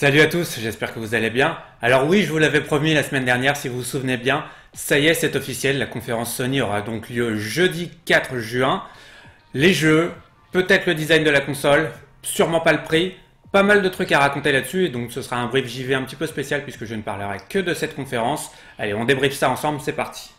Salut à tous, j'espère que vous allez bien. Alors oui, je vous l'avais promis la semaine dernière, si vous vous souvenez bien, ça y est, c'est officiel, la conférence Sony aura donc lieu jeudi 4 juin. Les jeux, peut-être le design de la console, sûrement pas le prix, pas mal de trucs à raconter là-dessus, et donc ce sera un brief JV un petit peu spécial puisque je ne parlerai que de cette conférence. Allez, on débriefe ça ensemble, c'est parti.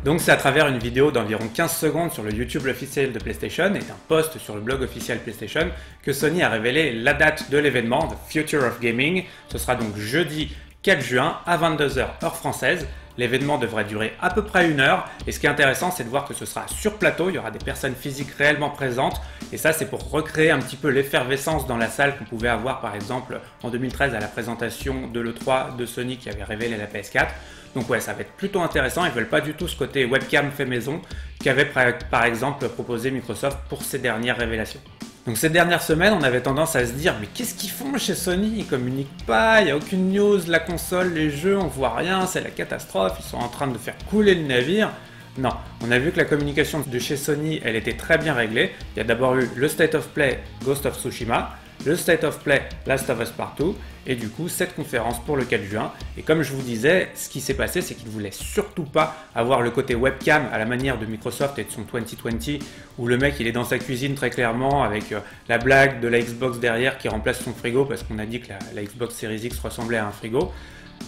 Donc c'est à travers une vidéo d'environ 15 secondes sur le YouTube officiel de PlayStation et un post sur le blog officiel PlayStation que Sony a révélé la date de l'événement, The Future of Gaming. Ce sera donc jeudi 4 juin à 22 h heure française. L'événement devrait durer à peu près 1 heure et ce qui est intéressant c'est de voir que ce sera sur plateau, il y aura des personnes physiques réellement présentes et ça c'est pour recréer un petit peu l'effervescence dans la salle qu'on pouvait avoir par exemple en 2013 à la présentation de l'E3 de Sony qui avait révélé la PS4. Donc ouais, ça va être plutôt intéressant, ils veulent pas du tout ce côté webcam fait maison qu'avait par exemple proposé Microsoft pour ses dernières révélations. Donc ces dernières semaines, on avait tendance à se dire mais qu'est-ce qu'ils font chez Sony? Ils communiquent pas, il n'y a aucune news, la console, les jeux, on voit rien, c'est la catastrophe, ils sont en train de faire couler le navire. Non, on a vu que la communication de chez Sony, elle était très bien réglée. Il y a d'abord eu le State of Play Ghost of Tsushima, le State of Play Last of Us Part 2 et du coup cette conférence pour le 4 juin. Et comme je vous disais, ce qui s'est passé c'est qu'ils ne voulaient surtout pas avoir le côté webcam à la manière de Microsoft et de son 2020 où le mec il est dans sa cuisine très clairement avec la blague de la Xbox derrière qui remplace son frigo parce qu'on a dit que la Xbox Series X ressemblait à un frigo.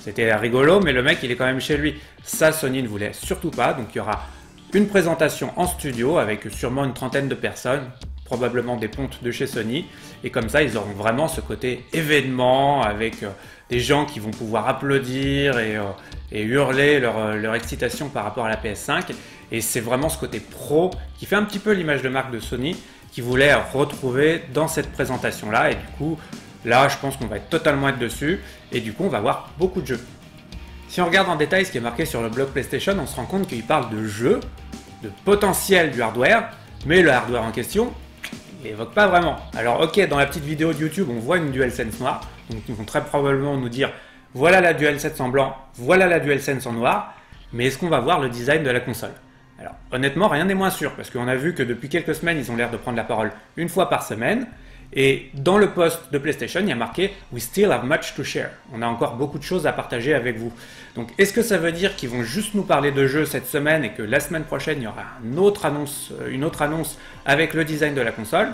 C'était rigolo mais le mec il est quand même chez lui. Ça Sony ne voulait surtout pas, donc il y aura une présentation en studio avec sûrement une trentaine de personnes, probablement des pontes de chez Sony, et comme ça ils auront vraiment ce côté événement avec des gens qui vont pouvoir applaudir et hurler leur excitation par rapport à la PS5, et c'est vraiment ce côté pro qui fait un petit peu l'image de marque de Sony qui voulait retrouver dans cette présentation là, et du coup là je pense qu'on va totalement être dessus, et du coup on va voir beaucoup de jeux. Si on regarde en détail ce qui est marqué sur le blog PlayStation, on se rend compte qu'il parle de jeux, de potentiel du hardware, mais le hardware en question il évoque pas vraiment. Alors ok, dans la petite vidéo de YouTube, on voit une DualSense noire, donc ils vont très probablement nous dire voilà la DualSense en blanc, voilà la DualSense en noir, mais est-ce qu'on va voir le design de la console? Alors honnêtement, rien n'est moins sûr, parce qu'on a vu que depuis quelques semaines, ils ont l'air de prendre la parole une fois par semaine, et dans le post de PlayStation, il y a marqué « We still have much to share ». On a encore beaucoup de choses à partager avec vous. Donc est-ce que ça veut dire qu'ils vont juste nous parler de jeux cette semaine et que la semaine prochaine, il y aura une autre annonce avec le design de la console?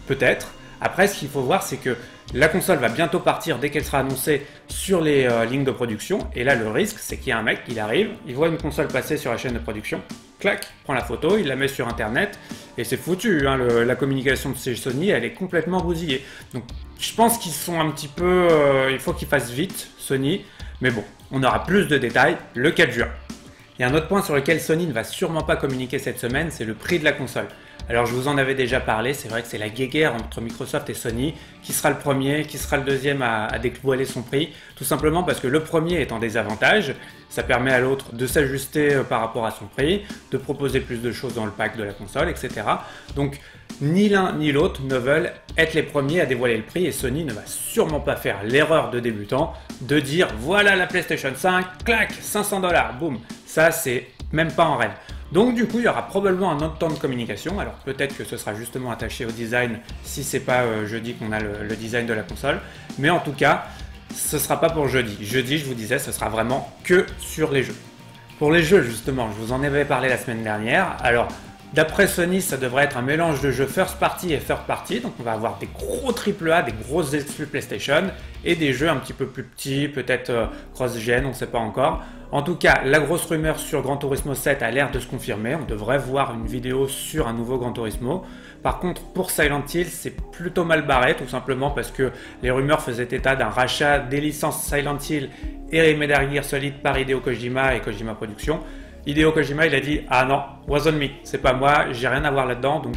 Peut-être. Après, ce qu'il faut voir, c'est que la console va bientôt partir dès qu'elle sera annoncée sur les lignes de production. Et là, le risque, c'est qu'il y a un mec, il arrive, il voit une console passer sur la chaîne de production, clac, prend la photo, il la met sur Internet, et c'est foutu, hein, la communication de chez Sony, elle est complètement bousillée. Donc, je pense qu'ils sont un petit peu... il faut qu'ils fassent vite, Sony, mais bon, on aura plus de détails le 4 juin. Il y a un autre point sur lequel Sony ne va sûrement pas communiquer cette semaine, c'est le prix de la console. Alors je vous en avais déjà parlé, c'est vrai que c'est la guéguerre entre Microsoft et Sony, qui sera le premier, qui sera le deuxième à dévoiler son prix, tout simplement parce que le premier est en désavantage, ça permet à l'autre de s'ajuster par rapport à son prix, de proposer plus de choses dans le pack de la console, etc. Donc ni l'un ni l'autre ne veulent être les premiers à dévoiler le prix et Sony ne va sûrement pas faire l'erreur de débutant de dire voilà la PlayStation 5, clac, 500 $, boum. Ça c'est même pas en rêve. Donc du coup il y aura probablement un autre temps de communication, alors peut-être que ce sera justement attaché au design si c'est pas jeudi qu'on a le design de la console, mais en tout cas ce sera pas pour jeudi. Jeudi je vous disais ce sera vraiment que sur les jeux. Pour les jeux justement, je vous en avais parlé la semaine dernière, alors d'après Sony ça devrait être un mélange de jeux first party et third party, donc on va avoir des gros AAA, des grosses exclus PlayStation et des jeux un petit peu plus petits, peut-être cross-gen, on ne sait pas encore. En tout cas, la grosse rumeur sur Gran Turismo 7 a l'air de se confirmer. On devrait voir une vidéo sur un nouveau Gran Turismo. Par contre, pour Silent Hill, c'est plutôt mal barré, tout simplement parce que les rumeurs faisaient état d'un rachat des licences Silent Hill et Metal Gear Solid par Hideo Kojima et Kojima Productions. Hideo Kojima, il a dit « Ah non, wasn't me, c'est pas moi, j'ai rien à voir là-dedans, donc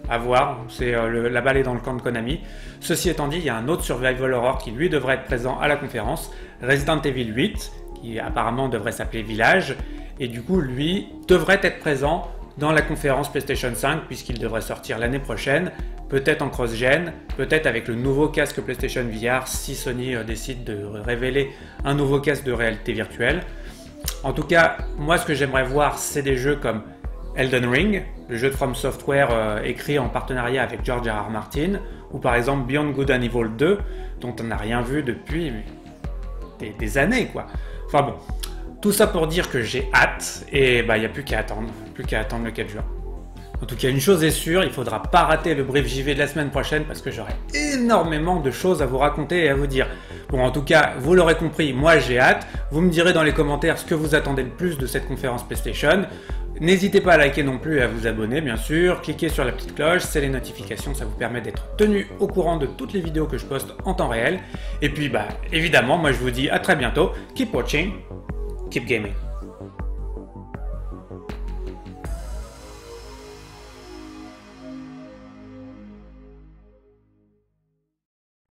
à voir, c'est la balle est dans le camp de Konami. » Ceci étant dit, il y a un autre survival horror qui lui devrait être présent à la conférence, Resident Evil 8, qui apparemment devrait s'appeler Village, et du coup lui devrait être présent dans la conférence PlayStation 5 puisqu'il devrait sortir l'année prochaine, peut-être en cross-gen, peut-être avec le nouveau casque PlayStation VR si Sony décide de révéler un nouveau casque de réalité virtuelle. En tout cas, moi ce que j'aimerais voir c'est des jeux comme Elden Ring, le jeu de From Software écrit en partenariat avec George R.R. Martin, ou par exemple Beyond Good and Evil 2, dont on n'a rien vu depuis des années quoi. Enfin bon, tout ça pour dire que j'ai hâte, et il n'y a plus qu'à attendre le 4 juin. En tout cas, une chose est sûre, il ne faudra pas rater le brief JV de la semaine prochaine parce que j'aurai énormément de choses à vous raconter et à vous dire. Bon, en tout cas, vous l'aurez compris, moi j'ai hâte. Vous me direz dans les commentaires ce que vous attendez le plus de cette conférence PlayStation. N'hésitez pas à liker non plus et à vous abonner, bien sûr. Cliquez sur la petite cloche, c'est les notifications, ça vous permet d'être tenu au courant de toutes les vidéos que je poste en temps réel. Et puis, évidemment, moi je vous dis à très bientôt. Keep watching, keep gaming.